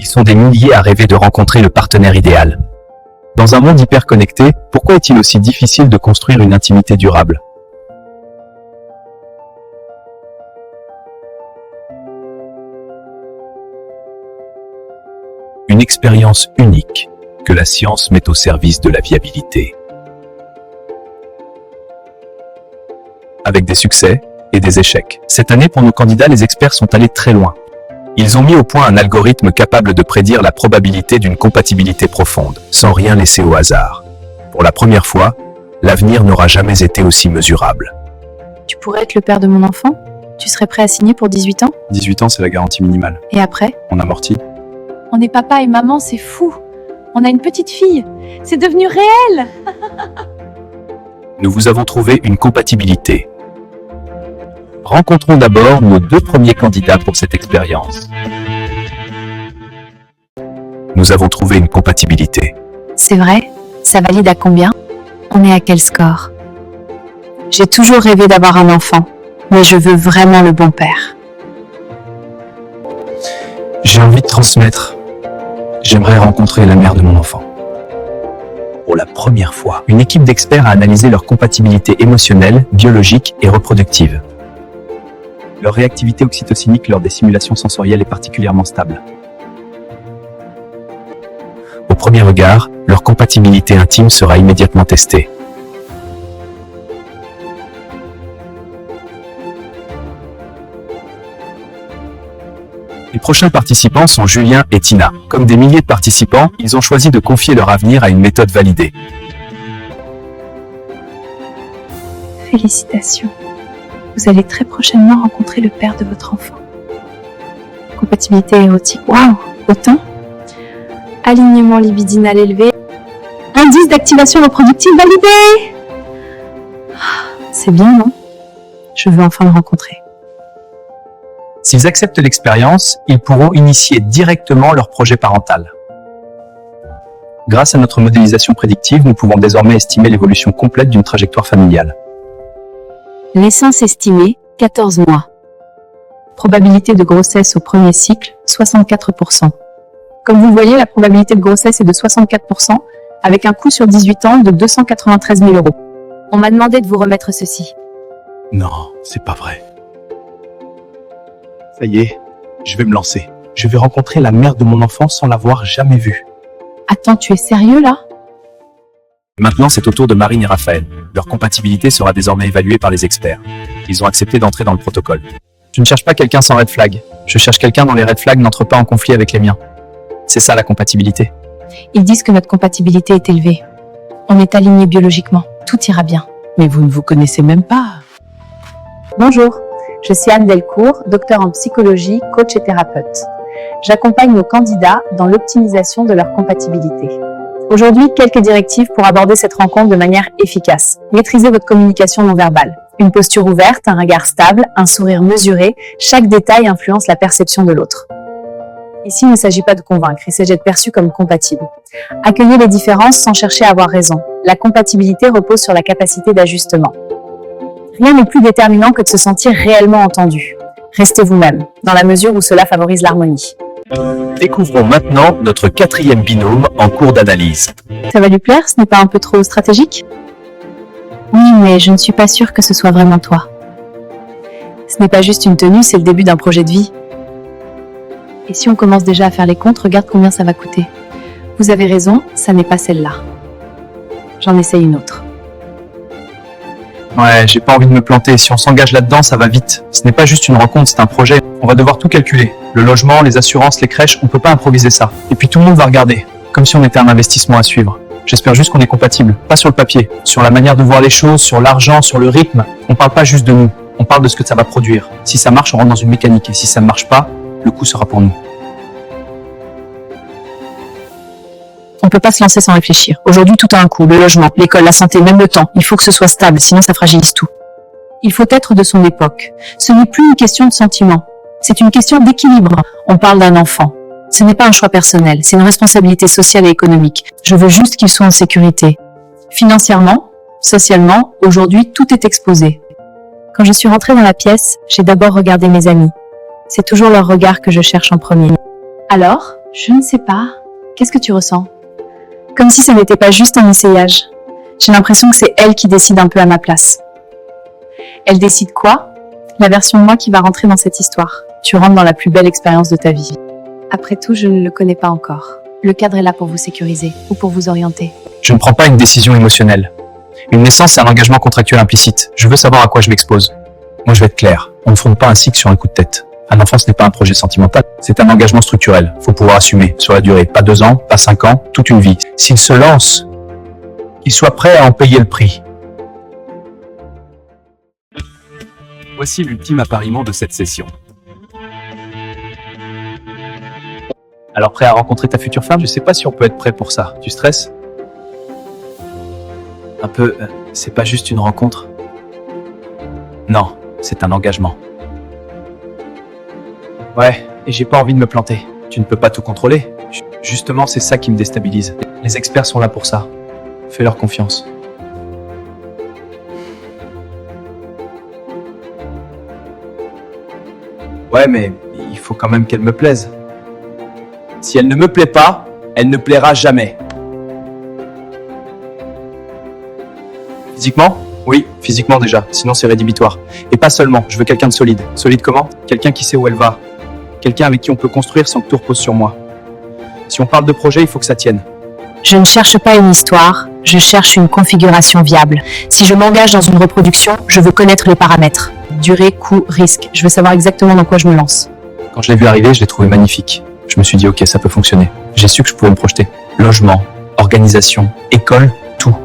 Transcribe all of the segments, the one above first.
sont des milliers à rêver de rencontrer le partenaire idéal. Dans un monde hyper connecté, pourquoi est-il aussi difficile de construire une intimité durable? Une expérience unique que la science met au service de la viabilité. Avec des succès et des échecs. Cette année, pour nos candidats, les experts sont allés très loin. Ils ont mis au point un algorithme capable de prédire la probabilité d'une compatibilité profonde, sans rien laisser au hasard. Pour la première fois, l'avenir n'aura jamais été aussi mesurable. Tu pourrais être le père de mon enfant? Tu serais prêt à signer pour 18 ans? 18 ans, c'est la garantie minimale. Et après? On amortit. On est papa et maman, c'est fou. On a une petite fille. C'est devenu réel. Nous vous avons trouvé une compatibilité. Rencontrons d'abord nos deux premiers candidats pour cette expérience. Nous avons trouvé une compatibilité. C'est vrai? Ça valide à combien? On est à quel score? J'ai toujours rêvé d'avoir un enfant, mais je veux vraiment le bon père. J'ai envie de transmettre. J'aimerais rencontrer la mère de mon enfant. Pour la première fois, une équipe d'experts a analysé leur compatibilité émotionnelle, biologique et reproductive. Leur réactivité oxytocinique lors des simulations sensorielles est particulièrement stable. Au premier regard, leur compatibilité intime sera immédiatement testée. Les prochains participants sont Julien et Tina. Comme des milliers de participants, ils ont choisi de confier leur avenir à une méthode validée. Félicitations. Vous allez très prochainement rencontrer le père de votre enfant. Compatibilité érotique, waouh, autant. Alignement libidinal élevé. Indice d'activation reproductive validé. C'est bien, non? Je veux enfin le rencontrer. S'ils acceptent l'expérience, ils pourront initier directement leur projet parental. Grâce à notre modélisation prédictive, nous pouvons désormais estimer l'évolution complète d'une trajectoire familiale. Naissance estimée, 14 mois. Probabilité de grossesse au premier cycle, 64%. Comme vous le voyez, la probabilité de grossesse est de 64%, avec un coût sur 18 ans de 293 000 €. On m'a demandé de vous remettre ceci. Non, c'est pas vrai. Ça y est, je vais me lancer. Je vais rencontrer la mère de mon enfant sans l'avoir jamais vue. Attends, tu es sérieux là? Maintenant, c'est au tour de Marine et Raphaël. Leur compatibilité sera désormais évaluée par les experts. Ils ont accepté d'entrer dans le protocole. Je ne cherche pas quelqu'un sans red flag. Je cherche quelqu'un dont les red flags n'entrent pas en conflit avec les miens. C'est ça la compatibilité. Ils disent que notre compatibilité est élevée. On est alignés biologiquement. Tout ira bien. Mais vous ne vous connaissez même pas. Bonjour, je suis Anne Delcourt, docteur en psychologie, coach et thérapeute. J'accompagne nos candidats dans l'optimisation de leur compatibilité. Aujourd'hui, quelques directives pour aborder cette rencontre de manière efficace. Maîtrisez votre communication non verbale. Une posture ouverte, un regard stable, un sourire mesuré, chaque détail influence la perception de l'autre. Ici, il ne s'agit pas de convaincre, il s'agit d'être perçu comme compatible. Accueillez les différences sans chercher à avoir raison. La compatibilité repose sur la capacité d'ajustement. Rien n'est plus déterminant que de se sentir réellement entendu. Restez vous-même, dans la mesure où cela favorise l'harmonie. Découvrons maintenant notre quatrième binôme en cours d'analyse. Ça va lui plaire? Ce n'est pas un peu trop stratégique? Oui, mais je ne suis pas sûre que ce soit vraiment toi. Ce n'est pas juste une tenue, c'est le début d'un projet de vie. Et si on commence déjà à faire les comptes, regarde combien ça va coûter. Vous avez raison, ça n'est pas celle-là. J'en essaye une autre. Ouais, j'ai pas envie de me planter. Si on s'engage là-dedans, ça va vite. Ce n'est pas juste une rencontre, c'est un projet. On va devoir tout calculer. Le logement, les assurances, les crèches, on peut pas improviser ça. Et puis tout le monde va regarder, comme si on était un investissement à suivre. J'espère juste qu'on est compatible, pas sur le papier, sur la manière de voir les choses, sur l'argent, sur le rythme. On parle pas juste de nous, on parle de ce que ça va produire. Si ça marche, on rentre dans une mécanique. Et si ça ne marche pas, le coût sera pour nous. On peut pas se lancer sans réfléchir. Aujourd'hui, tout a un coût. Le logement, l'école, la santé, même le temps. Il faut que ce soit stable, sinon ça fragilise tout. Il faut être de son époque. Ce n'est plus une question de sentiment. C'est une question d'équilibre. On parle d'un enfant. Ce n'est pas un choix personnel, c'est une responsabilité sociale et économique. Je veux juste qu'il soit en sécurité. Financièrement, socialement, aujourd'hui, tout est exposé. Quand je suis rentrée dans la pièce, j'ai d'abord regardé mes amis. C'est toujours leur regard que je cherche en premier. Alors, Je ne sais pas. Qu'est-ce que tu ressens? Comme si ce n'était pas juste un essayage. J'ai l'impression que c'est elle qui décide un peu à ma place. Elle décide quoi? La version de moi qui va rentrer dans cette histoire. Tu rentres dans la plus belle expérience de ta vie. Après tout, je ne le connais pas encore. Le cadre est là pour vous sécuriser ou pour vous orienter. Je ne prends pas une décision émotionnelle. Une naissance, c'est un engagement contractuel implicite. Je veux savoir à quoi je m'expose. Moi, je vais être clair. On ne fonde pas un cycle sur un coup de tête. Un enfant, ce n'est pas un projet sentimental. C'est un engagement structurel. Faut pouvoir assumer sur la durée. Pas 2 ans, pas 5 ans, toute une vie. S'il se lance, qu'il soit prêt à en payer le prix. Voici l'ultime appariement de cette session. Alors prêt à rencontrer ta future femme? Je sais pas si on peut être prêt pour ça. Tu stresses? Un peu, c'est pas juste une rencontre. Non, c'est un engagement. Ouais, et j'ai pas envie de me planter. Tu ne peux pas tout contrôler. Justement, c'est ça qui me déstabilise. Les experts sont là pour ça. Fais-leur confiance. Ouais, mais il faut quand même qu'elle me plaise. Si elle ne me plaît pas, elle ne plaira jamais. Physiquement? Oui, physiquement déjà, sinon c'est rédhibitoire. Et pas seulement, je veux quelqu'un de solide. Solide comment? Quelqu'un qui sait où elle va. Quelqu'un avec qui on peut construire sans que tout repose sur moi. Si on parle de projet, il faut que ça tienne. Je ne cherche pas une histoire, je cherche une configuration viable. Si je m'engage dans une reproduction, je veux connaître les paramètres. Durée, coût, risque. Je veux savoir exactement dans quoi je me lance. Quand je l'ai vu arriver, je l'ai trouvé magnifique. Je me suis dit, ok, ça peut fonctionner. J'ai su que je pouvais me projeter. Logement, organisation, école, tout.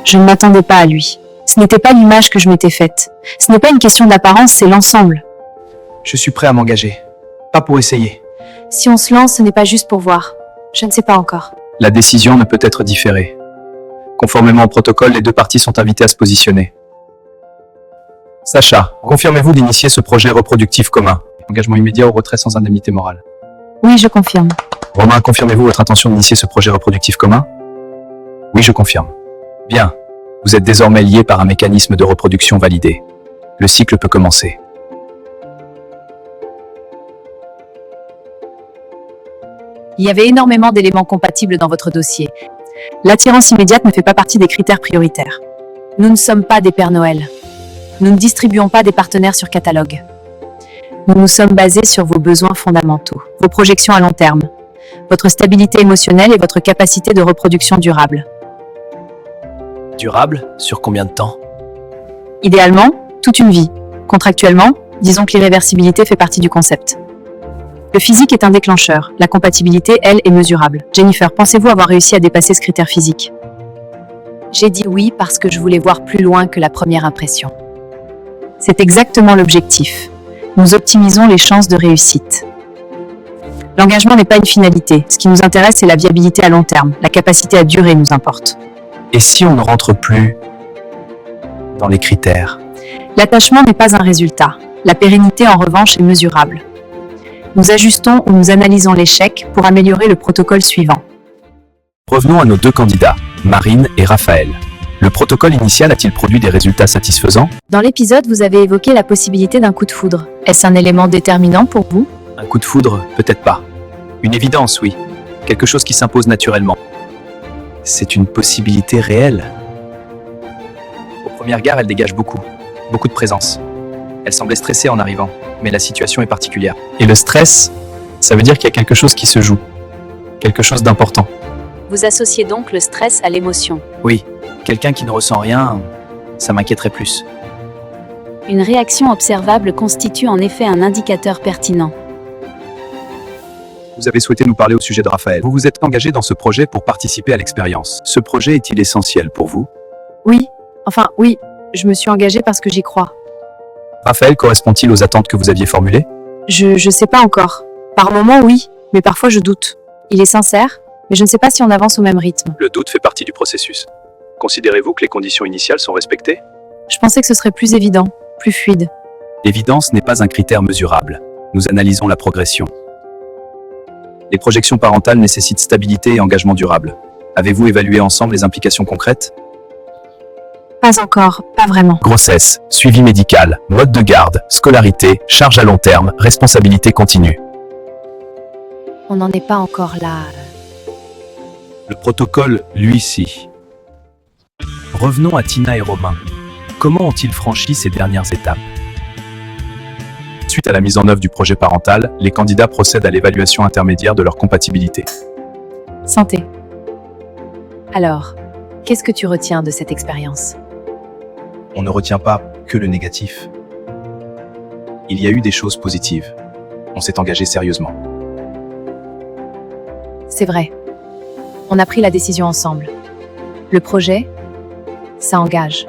Je ne m'attendais pas à lui. Ce n'était pas l'image que je m'étais faite. Ce n'est pas une question d'apparence, c'est l'ensemble. Je suis prêt à m'engager. Pas pour essayer. Si on se lance, ce n'est pas juste pour voir. Je ne sais pas encore. La décision ne peut être différée. Conformément au protocole, les 2 parties sont invitées à se positionner. Sacha, confirmez-vous d'initier ce projet reproductif commun? Engagement immédiat au retrait sans indemnité morale. Oui, je confirme. Romain, confirmez-vous votre intention d'initier ce projet reproductif commun? Oui, je confirme. Bien. Vous êtes désormais liés par un mécanisme de reproduction validé. Le cycle peut commencer. Il y avait énormément d'éléments compatibles dans votre dossier. L'attirance immédiate ne fait pas partie des critères prioritaires. Nous ne sommes pas des Pères Noël. Nous ne distribuons pas des partenaires sur catalogue. Nous nous sommes basés sur vos besoins fondamentaux, vos projections à long terme, votre stabilité émotionnelle et votre capacité de reproduction durable. Durable? Sur combien de temps? Idéalement, toute une vie. Contractuellement, disons que l'irréversibilité fait partie du concept. Le physique est un déclencheur. La compatibilité, elle, est mesurable. Jennifer, pensez-vous avoir réussi à dépasser ce critère physique? J'ai dit oui parce que je voulais voir plus loin que la première impression. C'est exactement l'objectif. Nous optimisons les chances de réussite. L'engagement n'est pas une finalité. Ce qui nous intéresse, c'est la viabilité à long terme. La capacité à durer nous importe. Et si on ne rentre plus dans les critères? L'attachement n'est pas un résultat. La pérennité, en revanche, est mesurable. Nous ajustons ou nous analysons l'échec pour améliorer le protocole suivant. Revenons à nos 2 candidats, Marine et Raphaël. Le protocole initial a-t-il produit des résultats satisfaisants? Dans l'épisode, vous avez évoqué la possibilité d'un coup de foudre. Est-ce un élément déterminant pour vous? Un coup de foudre? Peut-être pas. Une évidence, oui. Quelque chose qui s'impose naturellement. C'est une possibilité réelle. Aux premières gares, elle dégage beaucoup de présence. Elle semblait stressée en arrivant, mais la situation est particulière. Et le stress, ça veut dire qu'il y a quelque chose qui se joue. Quelque chose d'important. Vous associez donc le stress à l'émotion. Oui, quelqu'un qui ne ressent rien, ça m'inquiéterait plus. Une réaction observable constitue en effet un indicateur pertinent. Vous avez souhaité nous parler au sujet de Raphaël. Vous vous êtes engagé dans ce projet pour participer à l'expérience. Ce projet est-il essentiel pour vous? Oui, je me suis engagée parce que j'y crois. Raphaël correspond-il aux attentes que vous aviez formulées? Je sais pas encore. Par moments, oui, mais parfois je doute. Il est sincère, mais je ne sais pas si on avance au même rythme. Le doute fait partie du processus. Considérez-vous que les conditions initiales sont respectées? Je pensais que ce serait plus évident, plus fluide. L'évidence n'est pas un critère mesurable. Nous analysons la progression. Les projections parentales nécessitent stabilité et engagement durable. Avez-vous évalué ensemble les implications concrètes? Pas encore, pas vraiment. Grossesse, suivi médical, mode de garde, scolarité, charge à long terme, responsabilité continue. On n'en est pas encore là. Le protocole, lui, si. Revenons à Tina et Romain. Comment ont-ils franchi ces dernières étapes? Suite à la mise en œuvre du projet parental, les candidats procèdent à l'évaluation intermédiaire de leur compatibilité. Santé. Alors, qu'est-ce que tu retiens de cette expérience? On ne retient pas que le négatif. Il y a eu des choses positives. On s'est engagé sérieusement. C'est vrai. On a pris la décision ensemble. Le projet, ça engage.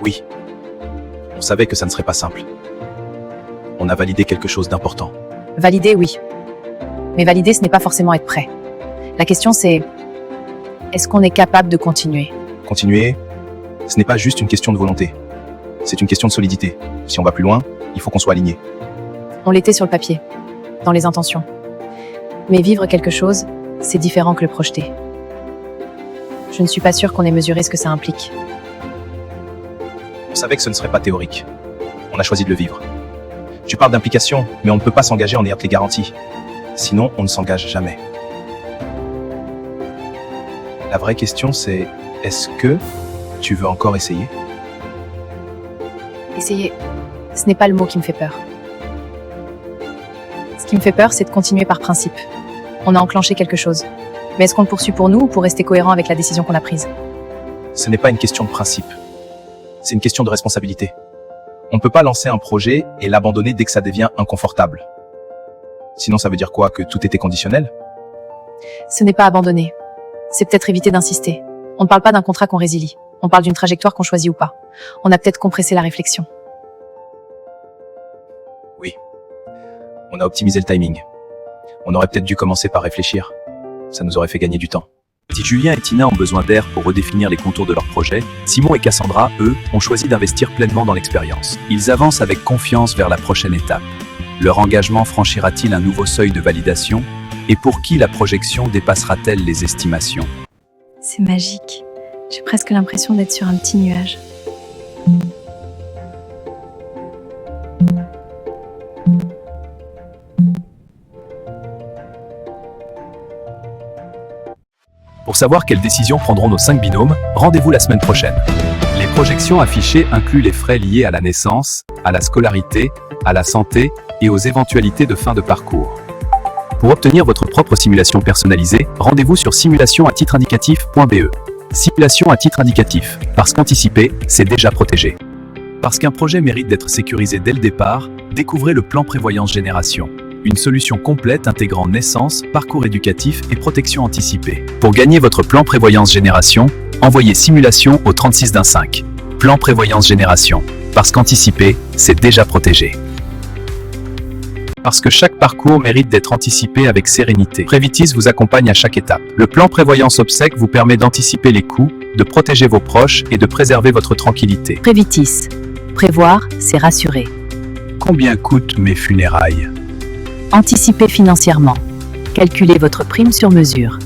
Oui. On savait que ça ne serait pas simple. On a validé quelque chose d'important. Valider, oui. Mais valider, ce n'est pas forcément être prêt. La question, c'est, est-ce qu'on est capable de continuer? Continuer, ce n'est pas juste une question de volonté. C'est une question de solidité. Si on va plus loin, il faut qu'on soit aligné. On l'était sur le papier, dans les intentions. Mais vivre quelque chose, c'est différent que le projeter. Je ne suis pas sûre qu'on ait mesuré ce que ça implique. On savait que ce ne serait pas théorique. On a choisi de le vivre. Tu parles d'implication, mais on ne peut pas s'engager en ayant les garanties. Sinon, on ne s'engage jamais. La vraie question, c'est, est-ce que tu veux encore essayer? Essayer, ce n'est pas le mot qui me fait peur. Ce qui me fait peur, c'est de continuer par principe. On a enclenché quelque chose. Mais est-ce qu'on le poursuit pour nous ou pour rester cohérent avec la décision qu'on a prise? Ce n'est pas une question de principe. C'est une question de responsabilité. On ne peut pas lancer un projet et l'abandonner dès que ça devient inconfortable. Sinon, ça veut dire quoi? Que tout était conditionnel? Ce n'est pas abandonner. C'est peut-être éviter d'insister. On ne parle pas d'un contrat qu'on résilie. On parle d'une trajectoire qu'on choisit ou pas. On a peut-être compressé la réflexion. Oui. On a optimisé le timing. On aurait peut-être dû commencer par réfléchir. Ça nous aurait fait gagner du temps. Si Julien et Tina ont besoin d'air pour redéfinir les contours de leur projet, Simon et Cassandra, eux, ont choisi d'investir pleinement dans l'expérience. Ils avancent avec confiance vers la prochaine étape. Leur engagement franchira-t-il un nouveau seuil de validation? Et pour qui la projection dépassera-t-elle les estimations? C'est magique. J'ai presque l'impression d'être sur un petit nuage. Pour savoir quelles décisions prendront nos 5 binômes, rendez-vous la semaine prochaine. Les projections affichées incluent les frais liés à la naissance, à la scolarité, à la santé et aux éventualités de fin de parcours. Pour obtenir votre propre simulation personnalisée, rendez-vous sur simulation-indicatif.be. Simulation à titre indicatif, parce qu'anticiper, c'est déjà protégé. Parce qu'un projet mérite d'être sécurisé dès le départ, découvrez le plan prévoyance génération. Une solution complète intégrant naissance, parcours éducatif et protection anticipée. Pour gagner votre plan prévoyance génération, envoyez simulation au 3615. Plan prévoyance génération. Parce qu'anticiper, c'est déjà protégé. Parce que chaque parcours mérite d'être anticipé avec sérénité. Prévitis vous accompagne à chaque étape. Le plan prévoyance obsèque vous permet d'anticiper les coûts, de protéger vos proches et de préserver votre tranquillité. Prévitis. Prévoir, c'est rassurer. Combien coûtent mes funérailles? Anticipez financièrement. Calculez votre prime sur mesure.